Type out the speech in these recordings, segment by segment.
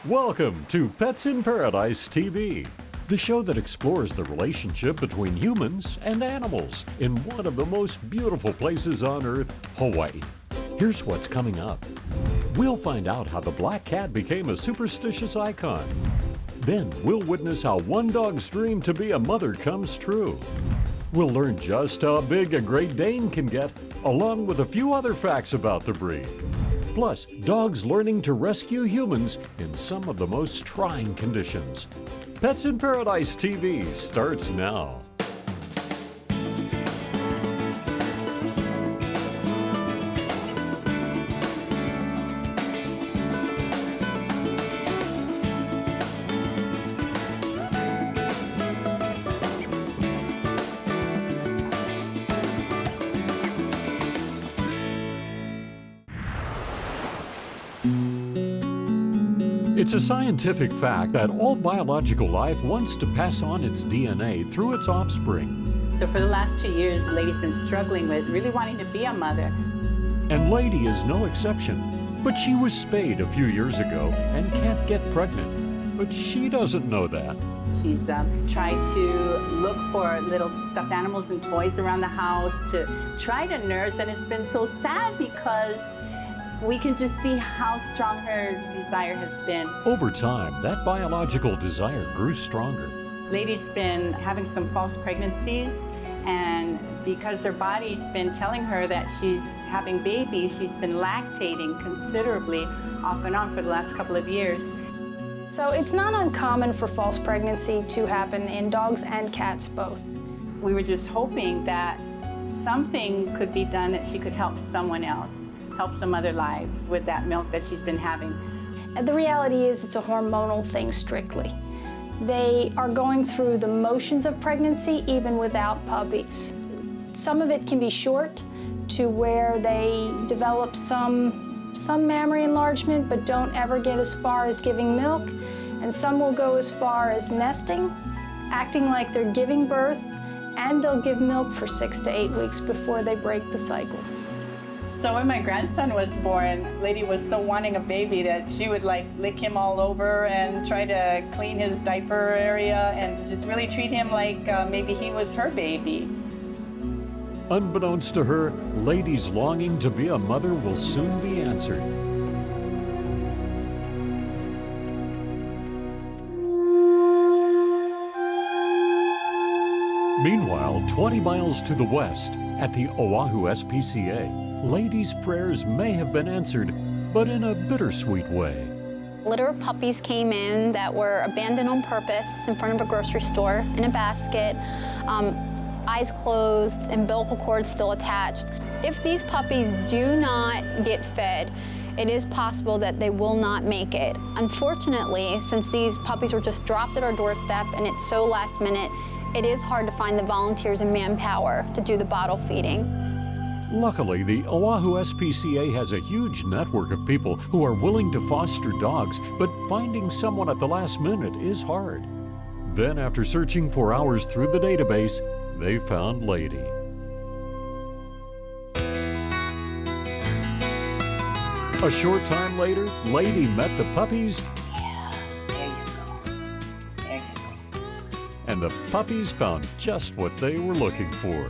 Welcome to Pets in Paradise TV, the show that explores the relationship between humans and animals in one of the most beautiful places on Earth, Hawaii. Here's what's coming up. We'll find out how the black cat became a superstitious icon. Then we'll witness how one dog's dream to be a mother comes true. We'll learn just how big a Great Dane can get, along with a few other facts about the breed. Plus, dogs learning to rescue humans in some of the most trying conditions. Pets in Paradise TV starts now. It's a scientific fact that all biological life wants to pass on its DNA through its offspring. So for the last 2 years, Lady's been struggling with really wanting to be a mother. And Lady is no exception. But she was spayed a few years ago and can't get pregnant. But she doesn't know that. She's tried to look for little stuffed animals and toys around the house to try to nurse, and it's been so sad because we can just see how strong her desire has been. Over time, that biological desire grew stronger. Lady's been having some false pregnancies, and because her body's been telling her that she's having babies, she's been lactating considerably off and on for the last couple of years. So it's not uncommon for false pregnancy to happen in dogs and cats both. We were just hoping that something could be done that she could help someone else, help some other lives with that milk that she's been having. The reality is it's a hormonal thing strictly. They are going through the motions of pregnancy even without puppies. Some of it can be short to where they develop some mammary enlargement but don't ever get as far as giving milk, and some will go as far as nesting, acting like they're giving birth, and they'll give milk for 6 to 8 weeks before they break the cycle. So when my grandson was born, Lady was so wanting a baby that she would like lick him all over and try to clean his diaper area and just really treat him like maybe he was her baby. Unbeknownst to her, Lady's longing to be a mother will soon be answered. Meanwhile, 20 miles to the west, at the Oahu SPCA, Lady's prayers may have been answered, but in a bittersweet way. A litter of puppies came in that were abandoned on purpose in front of a grocery store in a basket, eyes closed, umbilical cord still attached. If these puppies do not get fed, it is possible that they will not make it. Unfortunately, since these puppies were just dropped at our doorstep and it's so last minute, it is hard to find the volunteers and manpower to do the bottle feeding. Luckily, the Oahu SPCA has a huge network of people who are willing to foster dogs, but finding someone at the last minute is hard. Then, after searching for hours through the database, they found Lady. A short time later, Lady met the puppies. Yeah, there you go. There you go. And the puppies found just what they were looking for.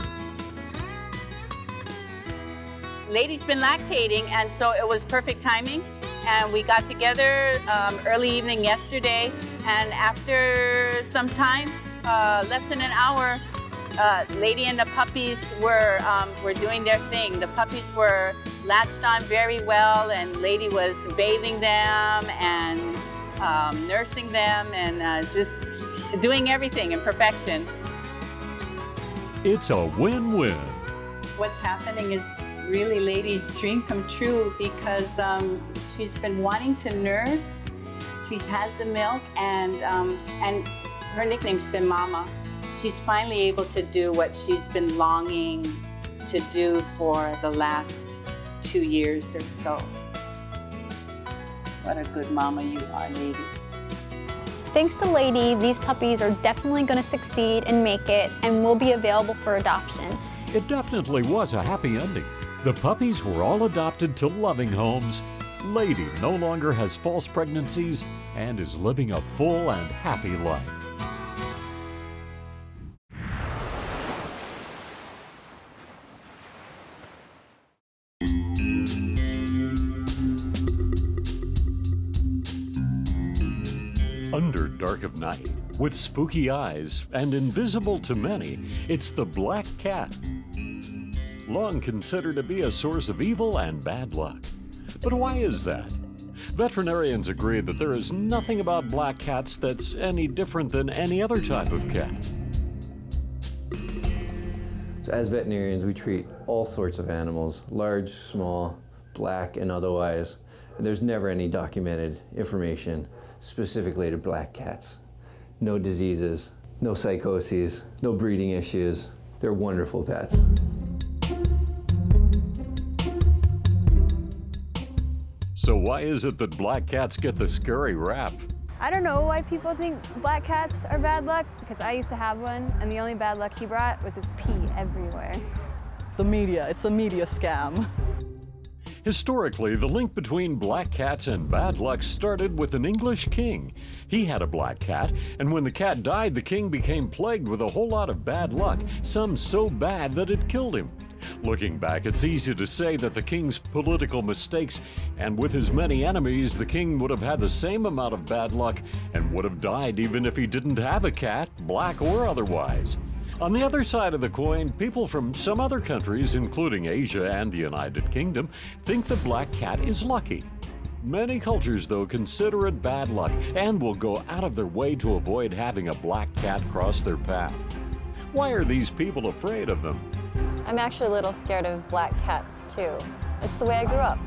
Lady's been lactating, and so it was perfect timing. And we got together early evening yesterday, and after some time, less than an hour, Lady and the puppies were doing their thing. The puppies were latched on very well, and Lady was bathing them and nursing them and just doing everything in perfection. It's a win-win. What's happening is really Lady's dream come true because she's been wanting to nurse. She's had the milk, and her nickname's been Mama. She's finally able to do what she's been longing to do for the last 2 years or so. What a good mama you are, Lady. Thanks to Lady, these puppies are definitely going to succeed and make it and will be available for adoption. It definitely was a happy ending. The puppies were all adopted to loving homes, Lady no longer has false pregnancies and is living a full and happy life. Under dark of night, with spooky eyes and invisible to many, it's the black cat. Long considered to be a source of evil and bad luck. But why is that? Veterinarians agree that there is nothing about black cats that's any different than any other type of cat. So as veterinarians, we treat all sorts of animals, large, small, black, and otherwise. And there's never any documented information specifically to black cats. No diseases, no psychoses, no breeding issues. They're wonderful pets. So why is it that black cats get the scary rap? I don't know why people think black cats are bad luck, because I used to have one, and the only bad luck he brought was his pee everywhere. The media, it's a media scam. Historically, the link between black cats and bad luck started with an English king. He had a black cat, and when the cat died, the king became plagued with a whole lot of bad luck, some so bad that it killed him. Looking back, it's easy to say that the king's political mistakes, and with his many enemies, the king would have had the same amount of bad luck and would have died even if he didn't have a cat, black or otherwise. On the other side of the coin, people from some other countries, including Asia and the United Kingdom, think the black cat is lucky. Many cultures, though, consider it bad luck and will go out of their way to avoid having a black cat cross their path. Why are these people afraid of them? I'm actually a little scared of black cats, too. It's the way I grew up.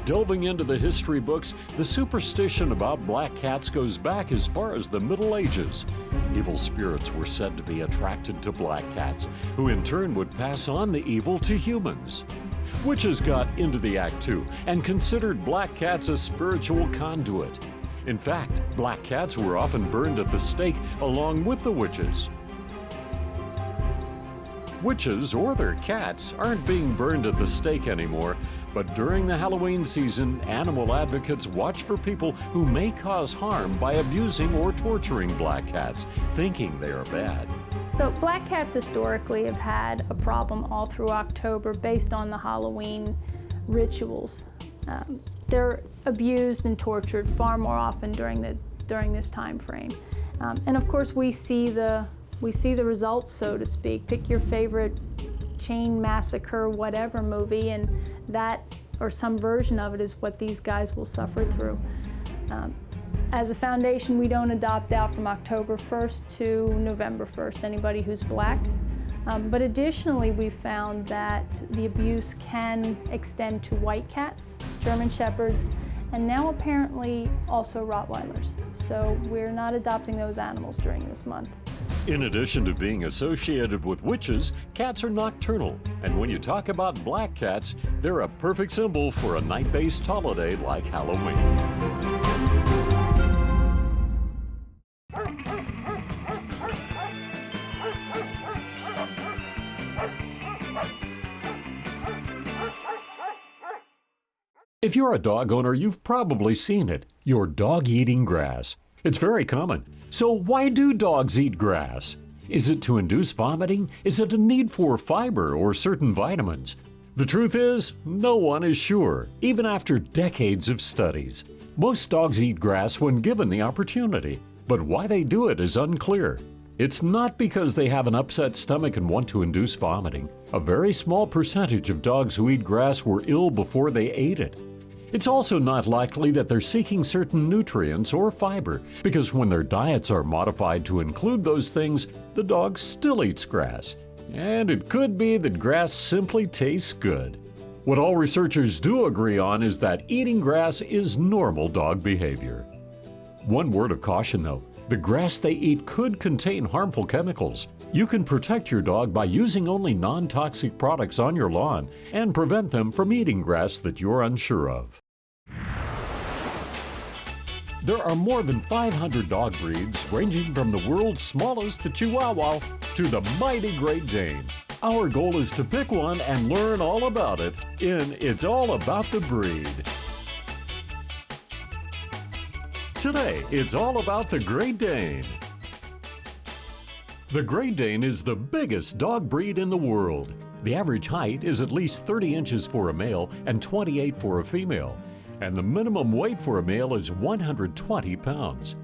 Delving into the history books, the superstition about black cats goes back as far as the Middle Ages. Evil spirits were said to be attracted to black cats, who in turn would pass on the evil to humans. Witches got into the act too, and considered black cats a spiritual conduit. In fact, black cats were often burned at the stake along with the witches. Witches or their cats aren't being burned at the stake anymore, but during the Halloween season, animal advocates watch for people who may cause harm by abusing or torturing black cats, thinking they are bad. So black cats historically have had a problem all through October based on the Halloween rituals. They're abused and tortured far more often during this time frame. And of course we see the results, so to speak. Pick your favorite chain massacre, whatever movie, and that or some version of it is what these guys will suffer through. As a foundation, we don't adopt out from October 1st to November 1st, anybody who's black. But additionally, we found that the abuse can extend to white cats, German Shepherds, and now apparently also Rottweilers. So we're not adopting those animals during this month. In addition to being associated with witches, cats are nocturnal. And when you talk about black cats, they're a perfect symbol for a night-based holiday like Halloween. If you're a dog owner, you've probably seen it. Your dog eating grass. It's very common. So why do dogs eat grass? Is it to induce vomiting? Is it a need for fiber or certain vitamins? The truth is, no one is sure, even after decades of studies. Most dogs eat grass when given the opportunity, but why they do it is unclear. It's not because they have an upset stomach and want to induce vomiting. A very small percentage of dogs who eat grass were ill before they ate it. It's also not likely that they're seeking certain nutrients or fiber, because when their diets are modified to include those things, the dog still eats grass. And it could be that grass simply tastes good. What all researchers do agree on is that eating grass is normal dog behavior. One word of caution though, the grass they eat could contain harmful chemicals. You can protect your dog by using only non-toxic products on your lawn and prevent them from eating grass that you're unsure of. There are more than 500 dog breeds, ranging from the world's smallest, the Chihuahua, to the mighty Great Dane. Our goal is to pick one and learn all about it in It's All About the Breed. Today, it's all about the Great Dane. The Great Dane is the biggest dog breed in the world. The average height is at least 30 inches for a male and 28 for a female, and the minimum weight for a male is 120 pounds.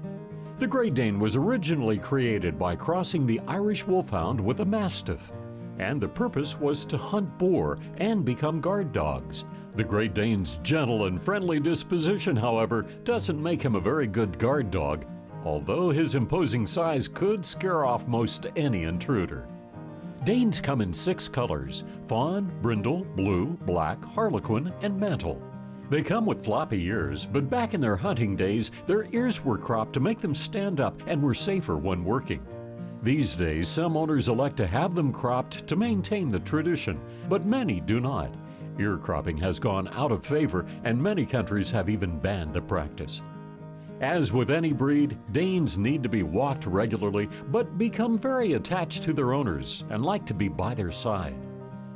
The Great Dane was originally created by crossing the Irish Wolfhound with a Mastiff, and the purpose was to hunt boar and become guard dogs. The Great Dane's gentle and friendly disposition, however, doesn't make him a very good guard dog, although his imposing size could scare off most any intruder. Danes come in 6 colors: fawn, brindle, blue, black, harlequin, and mantle. They come with floppy ears, but back in their hunting days, their ears were cropped to make them stand up and were safer when working. These days, some owners elect to have them cropped to maintain the tradition, but many do not. Ear cropping has gone out of favor, and many countries have even banned the practice. As with any breed, Danes need to be walked regularly, but become very attached to their owners and like to be by their side.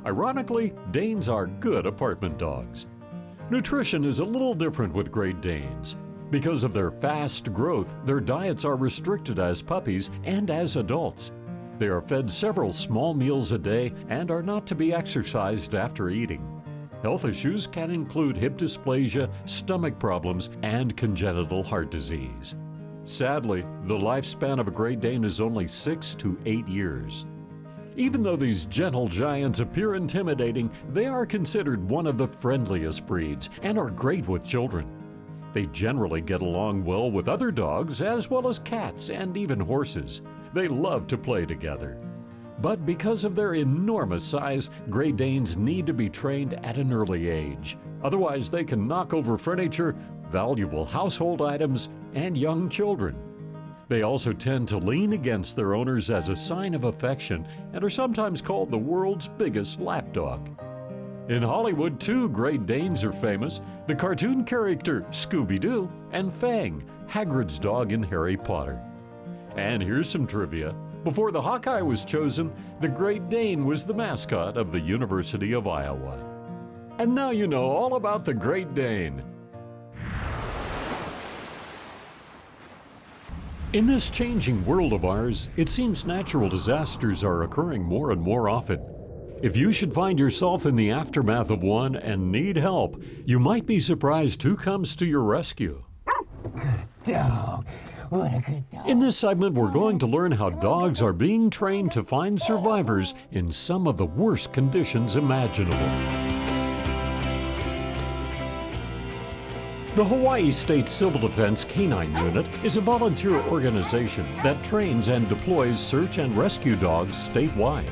Ironically, Danes are good apartment dogs. Nutrition is a little different with Great Danes. Because of their fast growth, their diets are restricted as puppies and as adults. They are fed several small meals a day and are not to be exercised after eating. Health issues can include hip dysplasia, stomach problems, and congenital heart disease. Sadly, the lifespan of a Great Dane is only 6 to 8 years. Even though these gentle giants appear intimidating, they are considered one of the friendliest breeds and are great with children. They generally get along well with other dogs as well as cats and even horses. They love to play together. But because of their enormous size, Great Danes need to be trained at an early age. Otherwise, they can knock over furniture, valuable household items, and young children. They also tend to lean against their owners as a sign of affection and are sometimes called the world's biggest lapdog. In Hollywood, 2 Great Danes are famous: the cartoon character Scooby-Doo and Fang, Hagrid's dog in Harry Potter. And here's some trivia. Before the Hawkeye was chosen, the Great Dane was the mascot of the University of Iowa. And now you know all about the Great Dane. In this changing world of ours, it seems natural disasters are occurring more and more often. If you should find yourself in the aftermath of one and need help, you might be surprised who comes to your rescue. Good dog. What a good dog. In this segment, we're going to learn how dogs are being trained to find survivors in some of the worst conditions imaginable. The Hawaii State Civil Defense Canine Unit is a volunteer organization that trains and deploys search and rescue dogs statewide.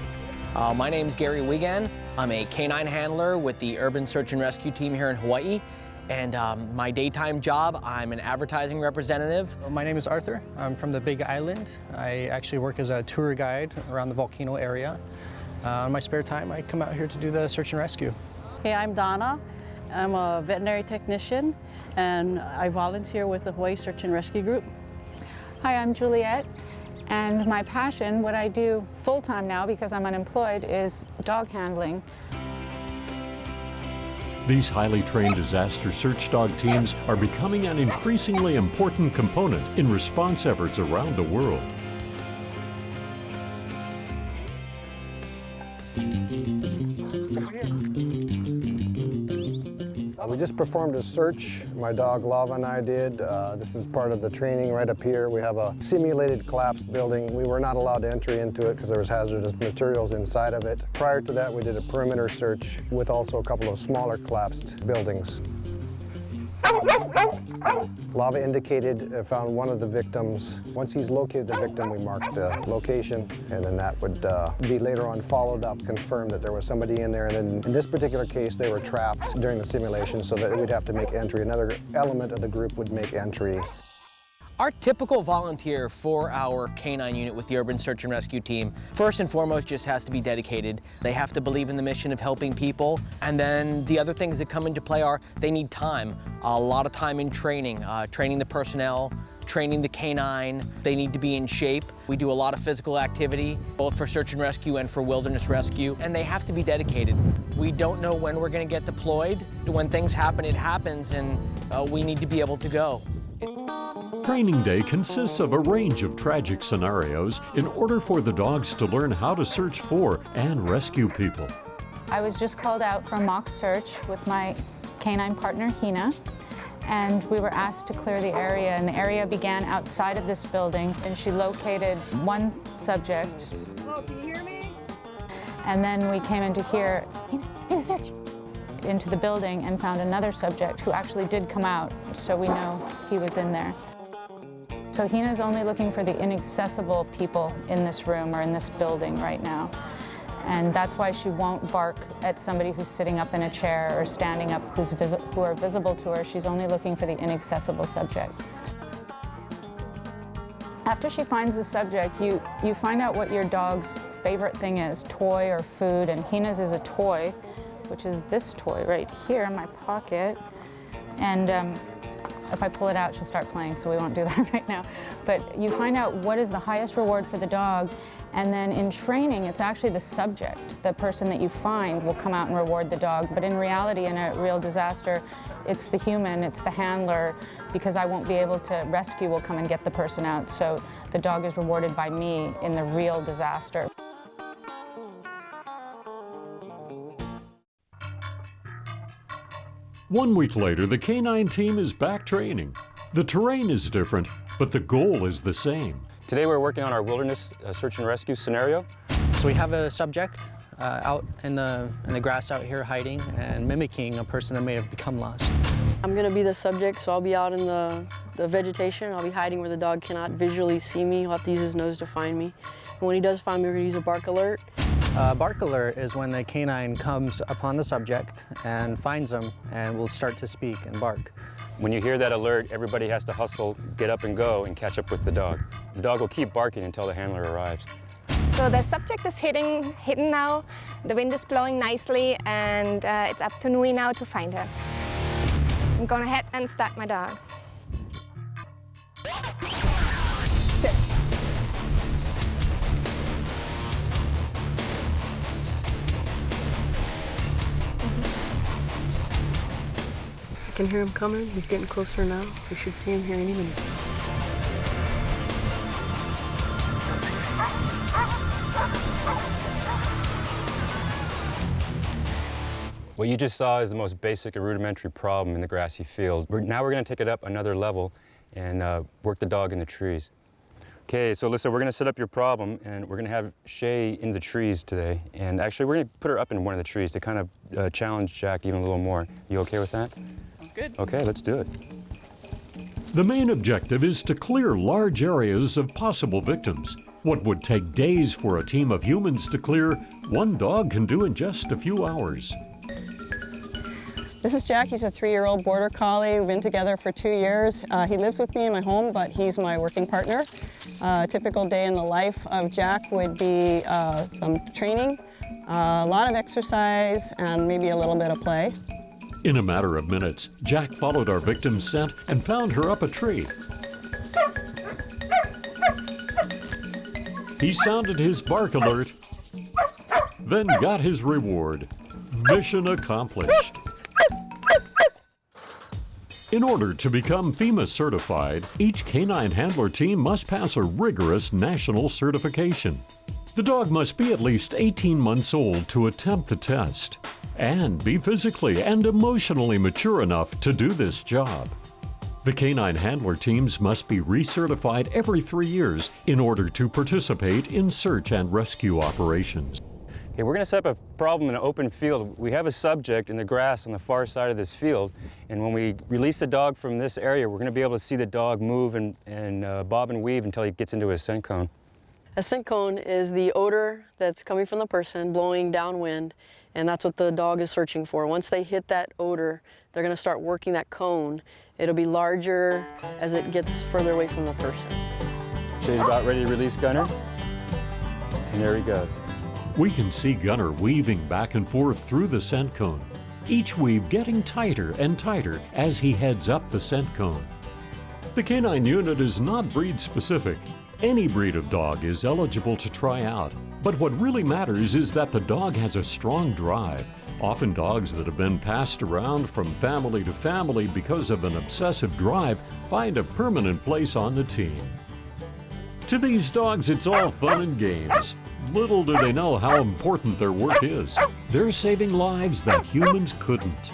My name's Gary Wigan. I'm a canine handler with the Urban Search and Rescue Team here in Hawaii. And my daytime job, I'm an advertising representative. My name is Arthur. I'm from the Big Island. I actually work as a tour guide around the volcano area. In my spare time, I come out here to do the search and rescue. Hey, I'm Donna. I'm a veterinary technician, and I volunteer with the Hawaii Search and Rescue Group. Hi, I'm Juliet, and my passion, what I do full-time now because I'm unemployed, is dog handling. These highly trained disaster search dog teams are becoming an increasingly important component in response efforts around the world. We just performed a search. My dog Lava and I did. This is part of the training right up here. We have a simulated collapsed building. We were not allowed entry into it because there was hazardous materials inside of it. Prior to that, we did a perimeter search with also a couple of smaller collapsed buildings. Lava indicated, found one of the victims. Once he's located the victim, we marked the location, and then that would be later on followed up, confirmed that there was somebody in there. And then in this particular case, they were trapped during the simulation, so that we'd have to make entry. Another element of the group would make entry. Our typical volunteer for our canine unit with the Urban Search and Rescue Team, first and foremost, just has to be dedicated. They have to believe in the mission of helping people. And then the other things that come into play are they need time, a lot of time in training, training the personnel, training the canine. They need to be in shape. We do a lot of physical activity, both for search and rescue and for wilderness rescue, and they have to be dedicated. We don't know when we're going to get deployed. When things happen, it happens, and we need to be able to go. Training day consists of a range of tragic scenarios in order for the dogs to learn how to search for and rescue people. I was just called out for a mock search with my canine partner, Hina, and we were asked to clear the area, and the area began outside of this building, and she located one subject. Hello, can you hear me? And then we came into here, Hina, search, into the building and found another subject who actually did come out, so we know he was in there. So Hina's only looking for the inaccessible people in this room or in this building right now. And that's why she won't bark at somebody who's sitting up in a chair or standing up who are visible to her. She's only looking for the inaccessible subject. After she finds the subject, you find out what your dog's favorite thing is, toy or food, and Hina's is a toy, which is this toy right here in my pocket. And if I pull it out, she'll start playing, so we won't do that right now. But you find out what is the highest reward for the dog, and then in training, it's actually the subject, the person that you find will come out and reward the dog. But in reality, in a real disaster, it's the human, it's the handler, because I won't be able to rescue, will come and get the person out. So the dog is rewarded by me in the real disaster. One week later, the canine team is back training. The terrain is different, but the goal is the same. Today we're working on our wilderness search and rescue scenario. So we have a subject out in the grass out here hiding and mimicking a person that may have become lost. I'm going to be the subject, so I'll be out in the vegetation. I'll be hiding where the dog cannot visually see me. He'll have to use his nose to find me. And when he does find me, we're going to use a bark alert. Bark alert is when the canine comes upon the subject and finds them and will start to speak and bark. When you hear that alert, everybody has to hustle, get up and go, and catch up with the dog. The dog will keep barking until the handler arrives. So the subject is hidden now. The wind is blowing nicely, and it's up to Nui now to find her. I'm going ahead and start my dog. Sit. I can hear him coming. He's getting closer now. We should see him here any minute. What you just saw is the most basic and rudimentary problem in the grassy field. Now we're going to take it up another level and work the dog in the trees. Okay, so Alyssa, we're going to set up your problem, and we're going to have Shay in the trees today. And actually, we're going to put her up in one of the trees to kind of challenge Jack even a little more. You okay with that? Good. Okay, let's do it. The main objective is to clear large areas of possible victims. What would take days for a team of humans to clear, one dog can do in just a few hours. This is Jack. He's a 3-year-old border collie. We've been together for 2 years. He lives with me in my home, but he's my working partner. A typical day in the life of Jack would be some training, a lot of exercise, and maybe a little bit of play. In a matter of minutes, Jack followed our victim's scent and found her up a tree. He sounded his bark alert, then got his reward. Mission accomplished. In order to become FEMA certified, each canine handler team must pass a rigorous national certification. The dog must be at least 18 months old to attempt the test, and be physically and emotionally mature enough to do this job. The canine handler teams must be recertified every 3 years in order to participate in search and rescue operations. Okay, we're going to set up a problem in an open field. We have a subject in the grass on the far side of this field, and when we release the dog from this area, we're going to be able to see the dog move and bob and weave until he gets into a scent cone. A scent cone is the odor that's coming from the person blowing downwind, and that's what the dog is searching for. Once they hit that odor, they're going to start working that cone. It'll be larger as it gets further away from the person. Shay's about ready to release Gunner, and there he goes. We can see Gunner weaving back and forth through the scent cone, each weave getting tighter and tighter as he heads up the scent cone. The canine unit is not breed specific. Any breed of dog is eligible to try out, but what really matters is that the dog has a strong drive, Often dogs that have been passed around from family to family because of an obsessive drive find a permanent place on the team. To these dogs, it's all fun and games. Little do they know how important their work is. They're saving lives that humans couldn't.